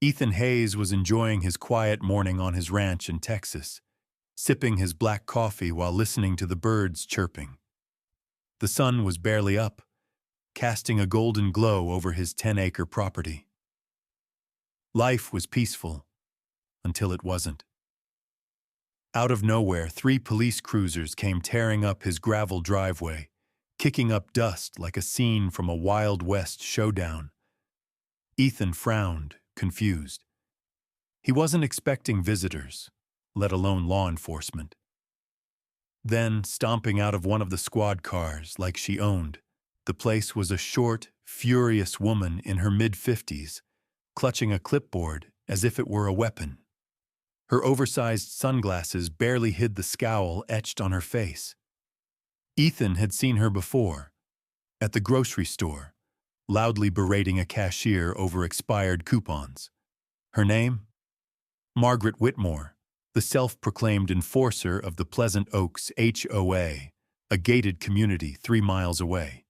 Ethan Hayes was enjoying his quiet morning on his ranch in Texas, sipping his black coffee while listening to the birds chirping. The sun was barely up, casting a golden glow over his 10-acre property. Life was peaceful, until it wasn't. Out of nowhere, 3 police cruisers came tearing up his gravel driveway, kicking up dust like a scene from a Wild West showdown. Ethan frowned, confused. He wasn't expecting visitors, let alone law enforcement. Then, stomping out of one of the squad cars like she owned, the place was a short, furious woman in her mid-50s, clutching a clipboard as if it were a weapon. Her oversized sunglasses barely hid the scowl etched on her face. Ethan had seen her before, at the grocery store, loudly berating a cashier over expired coupons. Her name? Margaret Whitmore, the self-proclaimed enforcer of the Pleasant Oaks HOA, a gated community 3 miles away.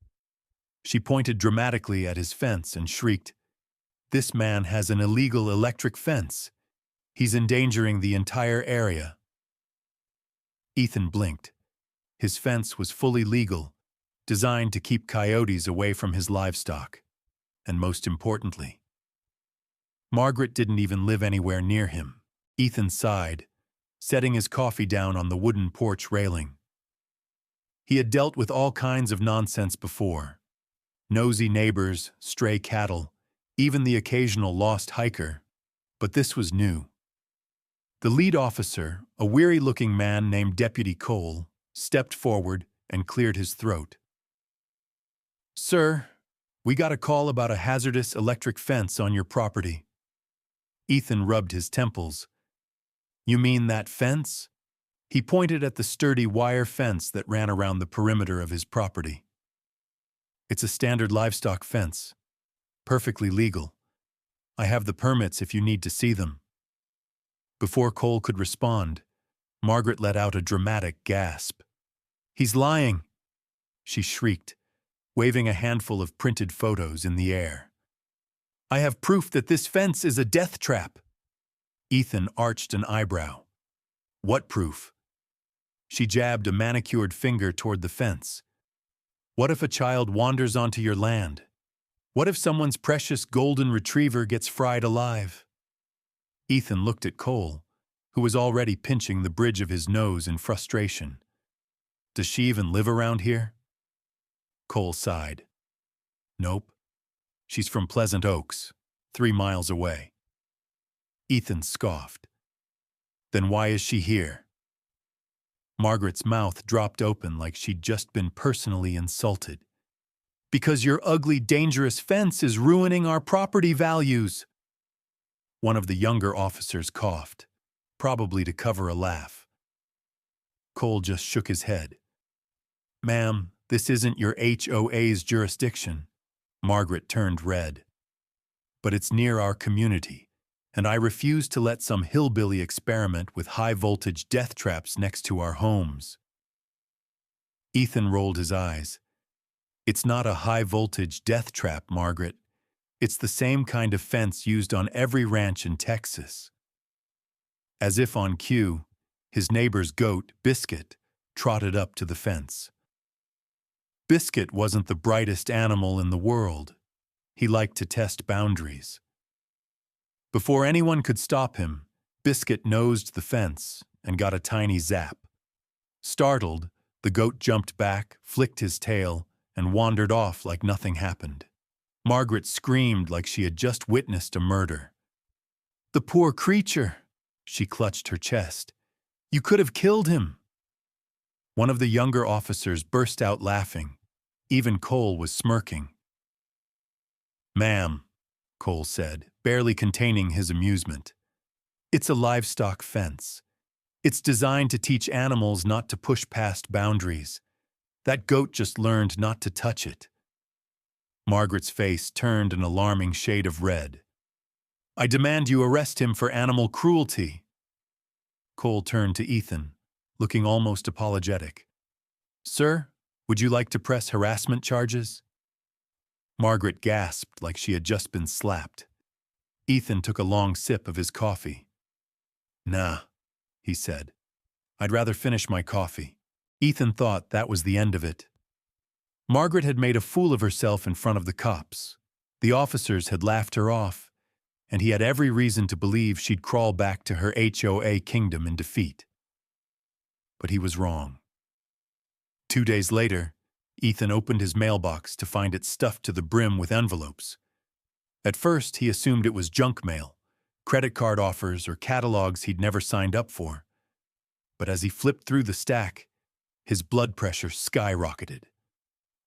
She pointed dramatically at his fence and shrieked, "This man has an illegal electric fence. He's endangering the entire area." Ethan blinked. His fence was fully legal, designed to keep coyotes away from his livestock. And most importantly, Margaret didn't even live anywhere near him. Ethan sighed, setting his coffee down on the wooden porch railing. He had dealt with all kinds of nonsense before. Nosy neighbors, stray cattle, even the occasional lost hiker. But this was new. The lead officer, a weary-looking man named Deputy Cole, stepped forward and cleared his throat. "Sir, we got a call about a hazardous electric fence on your property." Ethan rubbed his temples. "You mean that fence?" He pointed at the sturdy wire fence that ran around the perimeter of his property. "It's a standard livestock fence. Perfectly legal. I have the permits if you need to see them." Before Cole could respond, Margaret let out a dramatic gasp. "He's lying!" she shrieked, waving a handful of printed photos in the air. "I have proof that this fence is a death trap." Ethan arched an eyebrow. "What proof?" She jabbed a manicured finger toward the fence. "What if a child wanders onto your land? What if someone's precious golden retriever gets fried alive?" Ethan looked at Cole, who was already pinching the bridge of his nose in frustration. "Does she even live around here?" Cole sighed. "Nope. She's from Pleasant Oaks, 3 miles away." Ethan scoffed. "Then why is she here?" Margaret's mouth dropped open like she'd just been personally insulted. "Because your ugly, dangerous fence is ruining our property values." One of the younger officers coughed, probably to cover a laugh. Cole just shook his head. "Ma'am, this isn't your HOA's jurisdiction." Margaret turned red. "But it's near our community, and I refuse to let some hillbilly experiment with high-voltage death traps next to our homes." Ethan rolled his eyes. "It's not a high-voltage death trap, Margaret. It's the same kind of fence used on every ranch in Texas." As if on cue, his neighbor's goat, Biscuit, trotted up to the fence. Biscuit wasn't the brightest animal in the world. He liked to test boundaries. Before anyone could stop him, Biscuit nosed the fence and got a tiny zap. Startled, the goat jumped back, flicked his tail, and wandered off like nothing happened. Margaret screamed like she had just witnessed a murder. "The poor creature!" She clutched her chest. "You could have killed him!" One of the younger officers burst out laughing. Even Cole was smirking. "Ma'am," Cole said, barely containing his amusement, "it's a livestock fence. It's designed to teach animals not to push past boundaries. That goat just learned not to touch it." Margaret's face turned an alarming shade of red. "I demand you arrest him for animal cruelty." Cole turned to Ethan, looking almost apologetic. "Sir, would you like to press harassment charges?" Margaret gasped like she had just been slapped. Ethan took a long sip of his coffee. "Nah," he said. "I'd rather finish my coffee." Ethan thought that was the end of it. Margaret had made a fool of herself in front of the cops. The officers had laughed her off, and he had every reason to believe she'd crawl back to her HOA kingdom in defeat. But he was wrong. 2 days later, Ethan opened his mailbox to find it stuffed to the brim with envelopes. At first, he assumed it was junk mail, credit card offers or catalogs he'd never signed up for. But as he flipped through the stack, his blood pressure skyrocketed.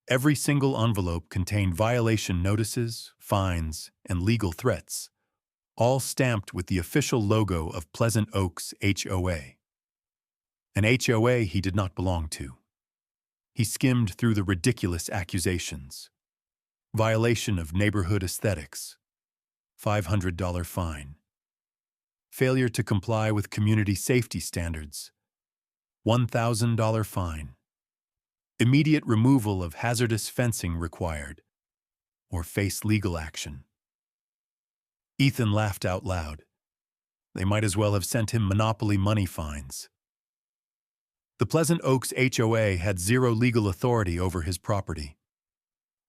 Every single envelope contained violation notices, fines, and legal threats, all stamped with the official logo of Pleasant Oaks HOA. An HOA he did not belong to. He skimmed through the ridiculous accusations. Violation of neighborhood aesthetics. $500 fine. Failure to comply with community safety standards. $1,000 fine. Immediate removal of hazardous fencing required, or face legal action. Ethan laughed out loud. They might as well have sent him Monopoly money fines. The Pleasant Oaks HOA had zero legal authority over his property.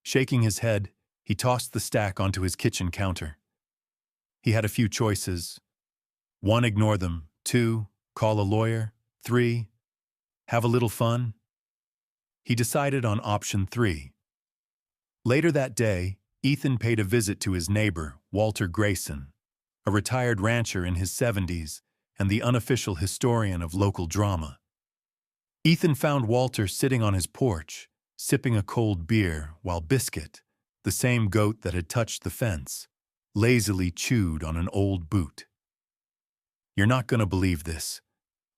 Shaking his head, he tossed the stack onto his kitchen counter. He had a few choices. 1, ignore them. 2, call a lawyer. 3, have a little fun. He decided on option 3. Later that day, Ethan paid a visit to his neighbor, Walter Grayson, a retired rancher in his 70s and the unofficial historian of local drama. Ethan found Walter sitting on his porch, sipping a cold beer, while Biscuit, the same goat that had touched the fence, lazily chewed on an old boot. "You're not going to believe this,"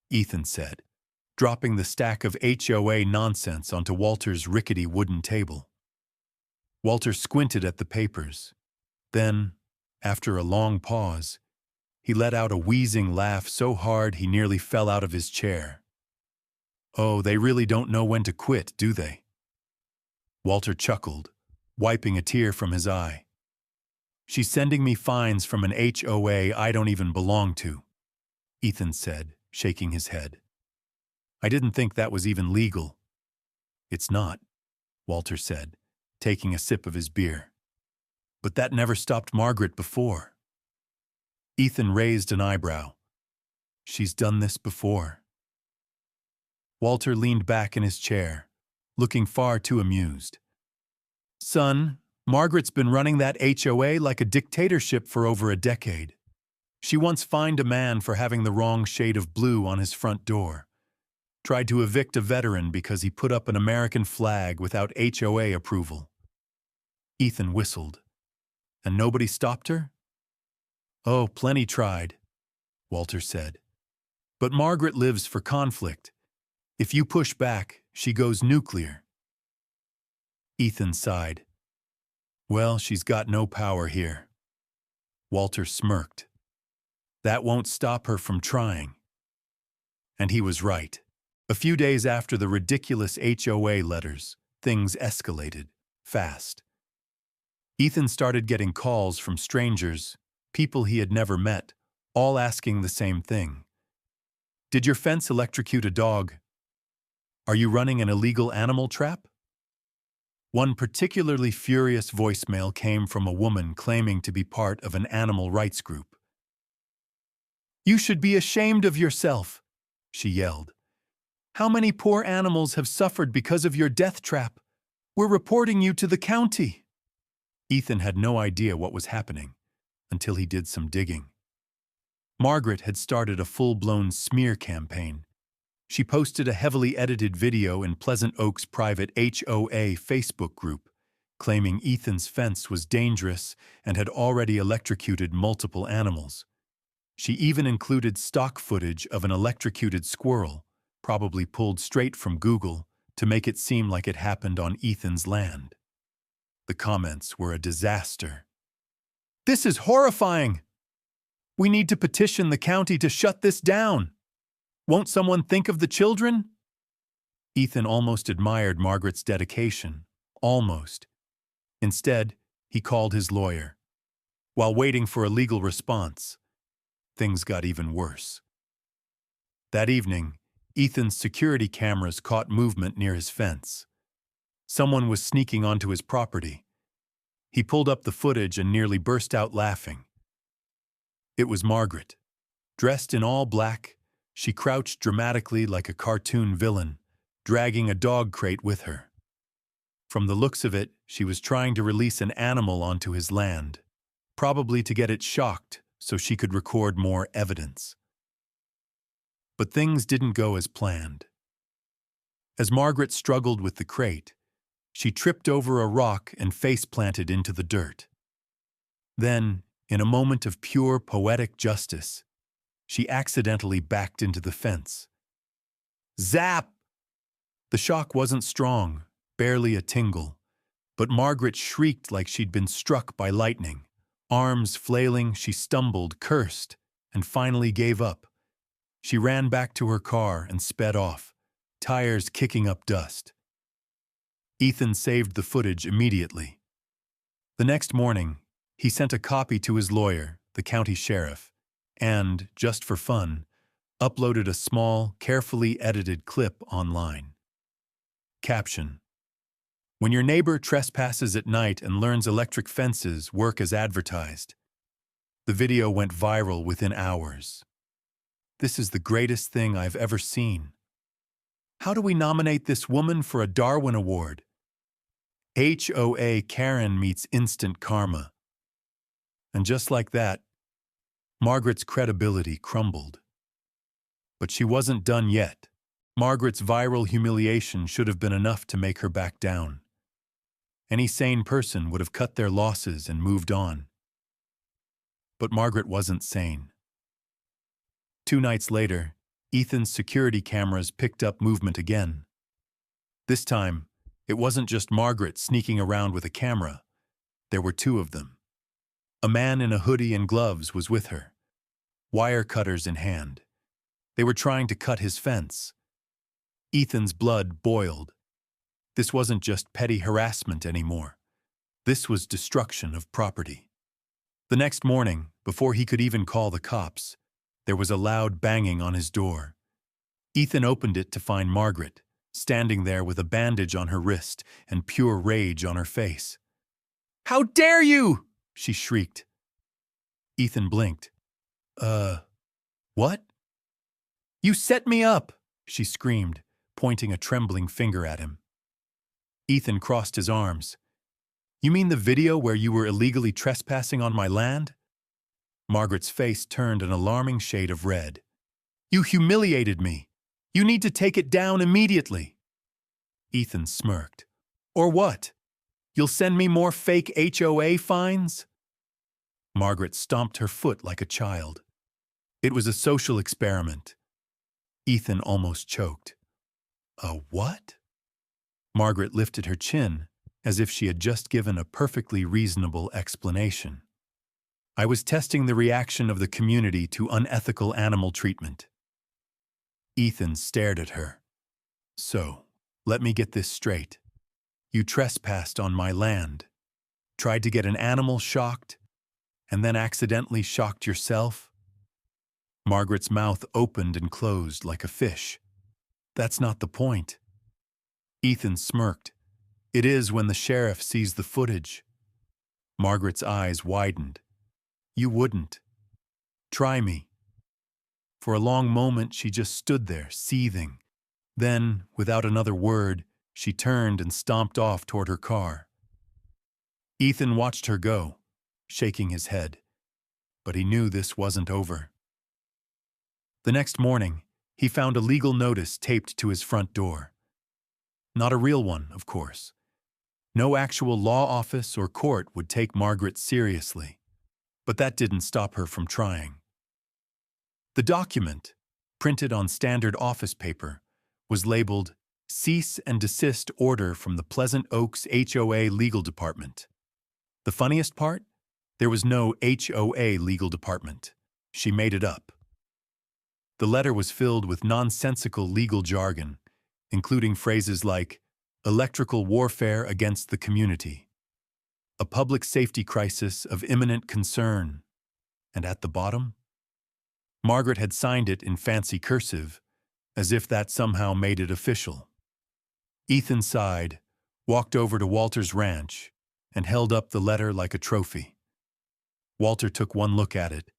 Ethan said, dropping the stack of HOA nonsense onto Walter's rickety wooden table. Walter squinted at the papers. Then, after a long pause, he let out a wheezing laugh so hard he nearly fell out of his chair. "Oh, they really don't know when to quit, do they?" Walter chuckled, wiping a tear from his eye. "She's sending me fines from an HOA I don't even belong to," Ethan said, shaking his head. "I didn't think that was even legal." "It's not," Walter said, taking a sip of his beer. "But that never stopped Margaret before." Ethan raised an eyebrow. "She's done this before." Walter leaned back in his chair, looking far too amused. "Son, Margaret's been running that HOA like a dictatorship for over a decade. She once fined a man for having the wrong shade of blue on his front door. Tried to evict a veteran because he put up an American flag without HOA approval." Ethan whistled. "And nobody stopped her?" "Oh, plenty tried," Walter said. "But Margaret lives for conflict. If you push back, she goes nuclear." Ethan sighed. "Well, she's got no power here." Walter smirked. "That won't stop her from trying." And he was right. A few days after the ridiculous HOA letters, things escalated, fast. Ethan started getting calls from strangers, people he had never met, all asking the same thing. "Did your fence electrocute a dog? Are you running an illegal animal trap?" One particularly furious voicemail came from a woman claiming to be part of an animal rights group. "You should be ashamed of yourself," she yelled. "How many poor animals have suffered because of your death trap? We're reporting you to the county." Ethan had no idea what was happening until he did some digging. Margaret had started a full-blown smear campaign. She posted a heavily edited video in Pleasant Oaks' private HOA Facebook group, claiming Ethan's fence was dangerous and had already electrocuted multiple animals. She even included stock footage of an electrocuted squirrel, probably pulled straight from Google, to make it seem like it happened on Ethan's land. The comments were a disaster. "This is horrifying! We need to petition the county to shut this down. Won't someone think of the children?" Ethan almost admired Margaret's dedication. Almost. Instead, he called his lawyer. While waiting for a legal response, things got even worse. That evening, Ethan's security cameras caught movement near his fence. Someone was sneaking onto his property. He pulled up the footage and nearly burst out laughing. It was Margaret. Dressed in all black, she crouched dramatically like a cartoon villain, dragging a dog crate with her. From the looks of it, she was trying to release an animal onto his land, probably to get it shocked so she could record more evidence. But things didn't go as planned. As Margaret struggled with the crate, she tripped over a rock and face-planted into the dirt. Then, in a moment of pure poetic justice, she accidentally backed into the fence. Zap! The shock wasn't strong, barely a tingle, but Margaret shrieked like she'd been struck by lightning. Arms flailing, she stumbled, cursed, and finally gave up. She ran back to her car and sped off, tires kicking up dust. Ethan saved the footage immediately. The next morning, he sent a copy to his lawyer, the county sheriff, and, just for fun, uploaded a small, carefully edited clip online. Caption: When your neighbor trespasses at night and learns electric fences work as advertised. The video went viral within hours. This is the greatest thing I've ever seen. How do we nominate this woman for a Darwin Award? HOA Karen meets instant karma. And just like that, Margaret's credibility crumbled. But she wasn't done yet. Margaret's viral humiliation should have been enough to make her back down. Any sane person would have cut their losses and moved on. But Margaret wasn't sane. 2 nights later, Ethan's security cameras picked up movement again. This time, it wasn't just Margaret sneaking around with a camera. There were 2 of them. A man in a hoodie and gloves was with her, wire cutters in hand. They were trying to cut his fence. Ethan's blood boiled. This wasn't just petty harassment anymore. This was destruction of property. The next morning, before he could even call the cops, there was a loud banging on his door. Ethan opened it to find Margaret, standing there with a bandage on her wrist and pure rage on her face. "How dare you!" she shrieked. Ethan blinked. What?" "You set me up!" she screamed, pointing a trembling finger at him. Ethan crossed his arms. "You mean the video where you were illegally trespassing on my land?" Margaret's face turned an alarming shade of red. "You humiliated me. You need to take it down immediately." Ethan smirked. "Or what? You'll send me more fake HOA fines?" Margaret stomped her foot like a child. It was a social experiment. Ethan almost choked. "A what?" Margaret lifted her chin as if she had just given a perfectly reasonable explanation. "I was testing the reaction of the community to unethical animal treatment." Ethan stared at her. "So, let me get this straight. You trespassed on my land, tried to get an animal shocked, and then accidentally shocked yourself?" Margaret's mouth opened and closed like a fish. "That's not the point." Ethan smirked. "It is when the sheriff sees the footage." Margaret's eyes widened. "You wouldn't. Try me." For a long moment, she just stood there, seething. Then, without another word, she turned and stomped off toward her car. Ethan watched her go, shaking his head. But he knew this wasn't over. The next morning, he found a legal notice taped to his front door. Not a real one, of course. No actual law office or court would take Margaret seriously. But that didn't stop her from trying. The document, printed on standard office paper, was labeled Cease and Desist Order from the Pleasant Oaks HOA Legal Department. The funniest part? There was no HOA legal department. She made it up. The letter was filled with nonsensical legal jargon, including phrases like electrical warfare against the community, a public safety crisis of imminent concern. And at the bottom? Margaret had signed it in fancy cursive, as if that somehow made it official. Ethan sighed, walked over to Walter's ranch, and held up the letter like a trophy. Walter took one look at it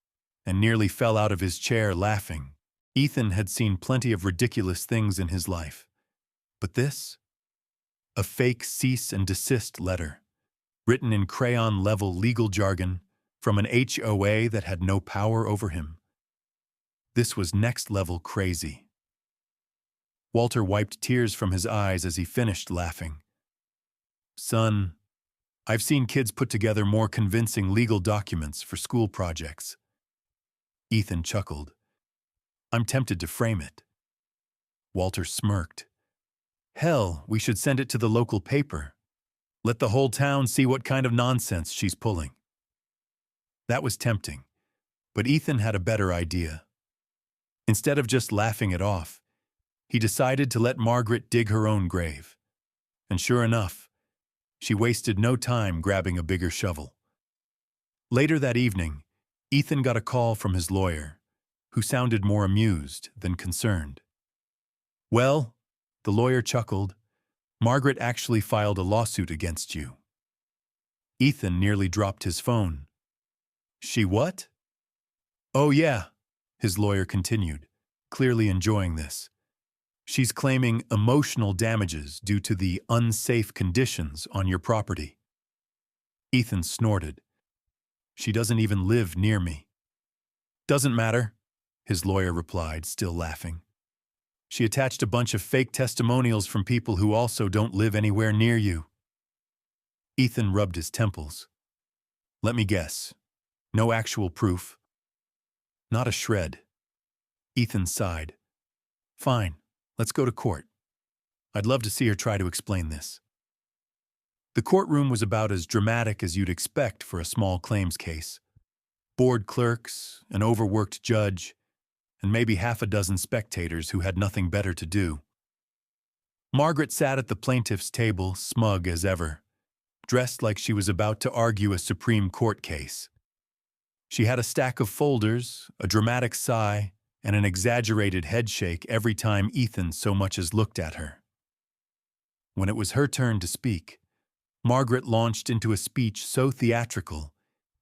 and nearly fell out of his chair laughing. Ethan had seen plenty of ridiculous things in his life. But this? A fake cease and desist letter, written in crayon-level legal jargon from an HOA that had no power over him. This was next-level crazy. Walter wiped tears from his eyes as he finished laughing. Son, I've seen kids put together more convincing legal documents for school projects. Ethan chuckled. I'm tempted to frame it. Walter smirked. Hell, we should send it to the local paper. Let the whole town see what kind of nonsense she's pulling. That was tempting, but Ethan had a better idea. Instead of just laughing it off, he decided to let Margaret dig her own grave. And sure enough, she wasted no time grabbing a bigger shovel. Later that evening, Ethan got a call from his lawyer, who sounded more amused than concerned. Well, the lawyer chuckled, Margaret actually filed a lawsuit against you. Ethan nearly dropped his phone. She what? Oh yeah, his lawyer continued, clearly enjoying this. She's claiming emotional damages due to the unsafe conditions on your property. Ethan snorted. She doesn't even live near me. Doesn't matter, his lawyer replied, still laughing. She attached a bunch of fake testimonials from people who also don't live anywhere near you. Ethan rubbed his temples. Let me guess. No actual proof. Not a shred. Ethan sighed. Fine. Let's go to court. I'd love to see her try to explain this. The courtroom was about as dramatic as you'd expect for a small claims case. Bored clerks, an overworked judge, and maybe half a dozen spectators who had nothing better to do. Margaret sat at the plaintiff's table, smug as ever, dressed like she was about to argue a Supreme Court case. She had a stack of folders, a dramatic sigh, and an exaggerated headshake every time Ethan so much as looked at her. When it was her turn to speak, Margaret launched into a speech so theatrical,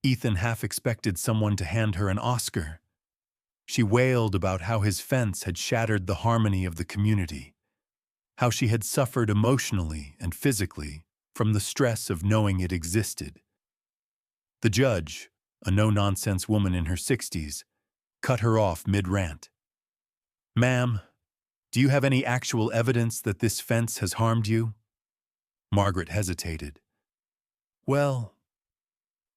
Ethan half expected someone to hand her an Oscar. She wailed about how his fence had shattered the harmony of the community, how she had suffered emotionally and physically from the stress of knowing it existed. The judge, a no-nonsense woman in her 60s, cut her off mid-rant. Ma'am, do you have any actual evidence that this fence has harmed you? Margaret hesitated. Well,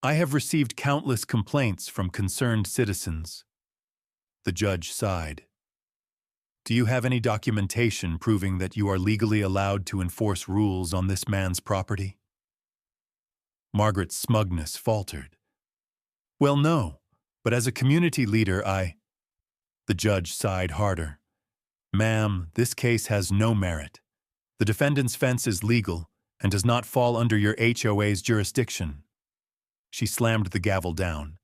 I have received countless complaints from concerned citizens. The judge sighed. Do you have any documentation proving that you are legally allowed to enforce rules on this man's property? Margaret's smugness faltered. Well, no. But as a community leader, The judge sighed harder. Ma'am, this case has no merit. The defendant's fence is legal and does not fall under your HOA's jurisdiction. She slammed the gavel down.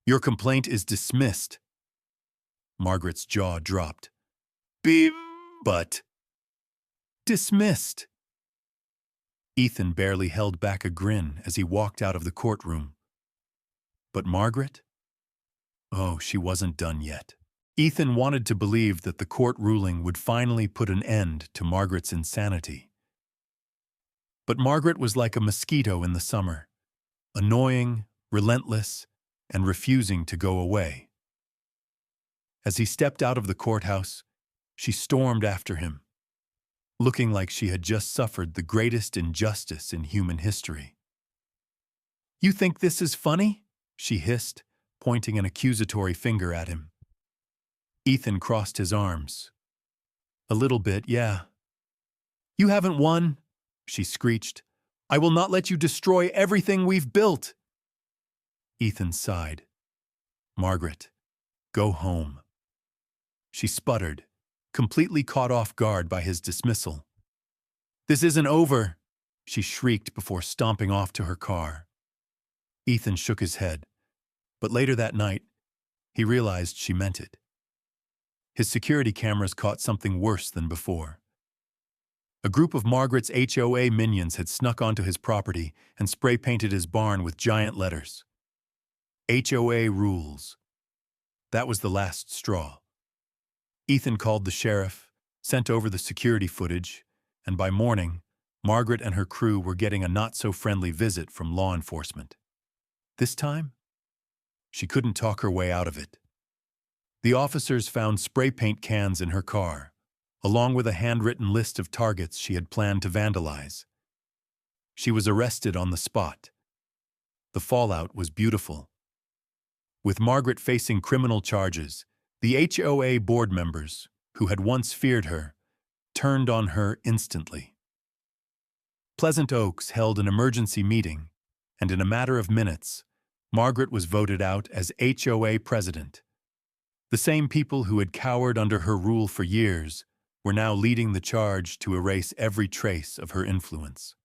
Your complaint is dismissed. Margaret's jaw dropped. But dismissed. Ethan barely held back a grin as he walked out of the courtroom. But Margaret? Oh, she wasn't done yet. Ethan wanted to believe that the court ruling would finally put an end to Margaret's insanity. But Margaret was like a mosquito in the summer, annoying, relentless, and refusing to go away. As he stepped out of the courthouse, she stormed after him, looking like she had just suffered the greatest injustice in human history. You think this is funny? She hissed, pointing an accusatory finger at him. Ethan crossed his arms. A little bit, yeah. You haven't won, she screeched. I will not let you destroy everything we've built. Ethan sighed. Margaret, go home. She sputtered, completely caught off guard by his dismissal. This isn't over, she shrieked before stomping off to her car. Ethan shook his head, but later that night, he realized she meant it. His security cameras caught something worse than before. A group of Margaret's HOA minions had snuck onto his property and spray-painted his barn with giant letters. HOA rules. That was the last straw. Ethan called the sheriff, sent over the security footage, and by morning, Margaret and her crew were getting a not-so-friendly visit from law enforcement. This time, she couldn't talk her way out of it. The officers found spray paint cans in her car, along with a handwritten list of targets she had planned to vandalize. She was arrested on the spot. The fallout was beautiful. With Margaret facing criminal charges, the HOA board members, who had once feared her, turned on her instantly. Pleasant Oaks held an emergency meeting, and in a matter of minutes, Margaret was voted out as HOA president. The same people who had cowered under her rule for years were now leading the charge to erase every trace of her influence.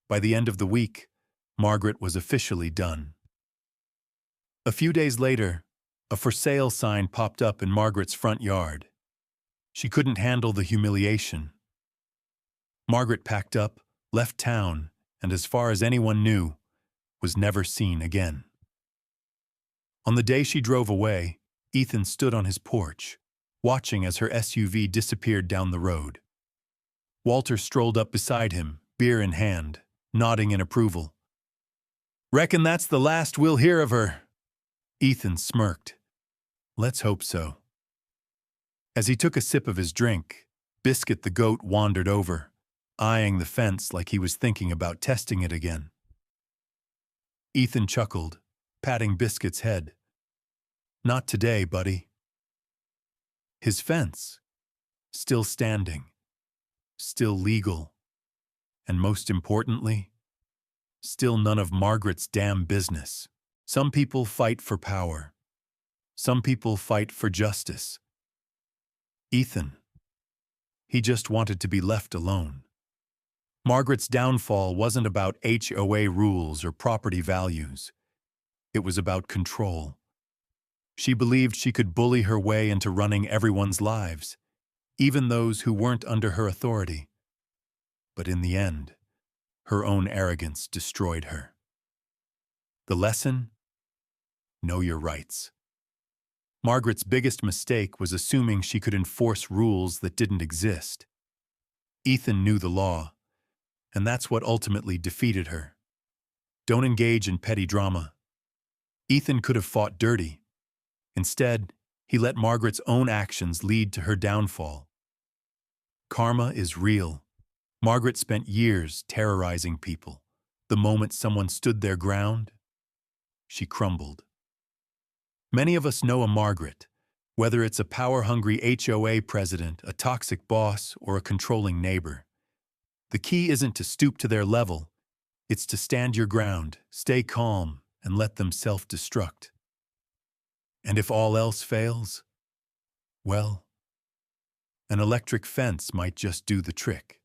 By the end of the week, Margaret was officially done. A few days later, a for sale sign popped up in Margaret's front yard. She couldn't handle the humiliation. Margaret packed up, left town, and as far as anyone knew, was never seen again. On the day she drove away, Ethan stood on his porch, watching as her SUV disappeared down the road. Walter strolled up beside him, beer in hand, nodding in approval. "Reckon that's the last we'll hear of her." Ethan smirked. "Let's hope so." As he took a sip of his drink, Biscuit the goat wandered over, eyeing the fence like he was thinking about testing it again. Ethan chuckled, patting Biscuit's head. "Not today, buddy." His fence, still standing, still legal, and most importantly, still none of Margaret's damn business. Some people fight for power. Some people fight for justice. Ethan, he just wanted to be left alone. Margaret's downfall wasn't about HOA rules or property values. It was about control. She believed she could bully her way into running everyone's lives, even those who weren't under her authority. But in the end, her own arrogance destroyed her. The lesson? Know your rights. Margaret's biggest mistake was assuming she could enforce rules that didn't exist. Ethan knew the law, and that's what ultimately defeated her. Don't engage in petty drama. Ethan could have fought dirty. Instead, he let Margaret's own actions lead to her downfall. Karma is real. Margaret spent years terrorizing people. The moment someone stood their ground, she crumbled. Many of us know a Margaret, whether it's a power-hungry HOA president, a toxic boss, or a controlling neighbor. The key isn't to stoop to their level. It's to stand your ground, stay calm, and let them self-destruct. And if all else fails, well, an electric fence might just do the trick.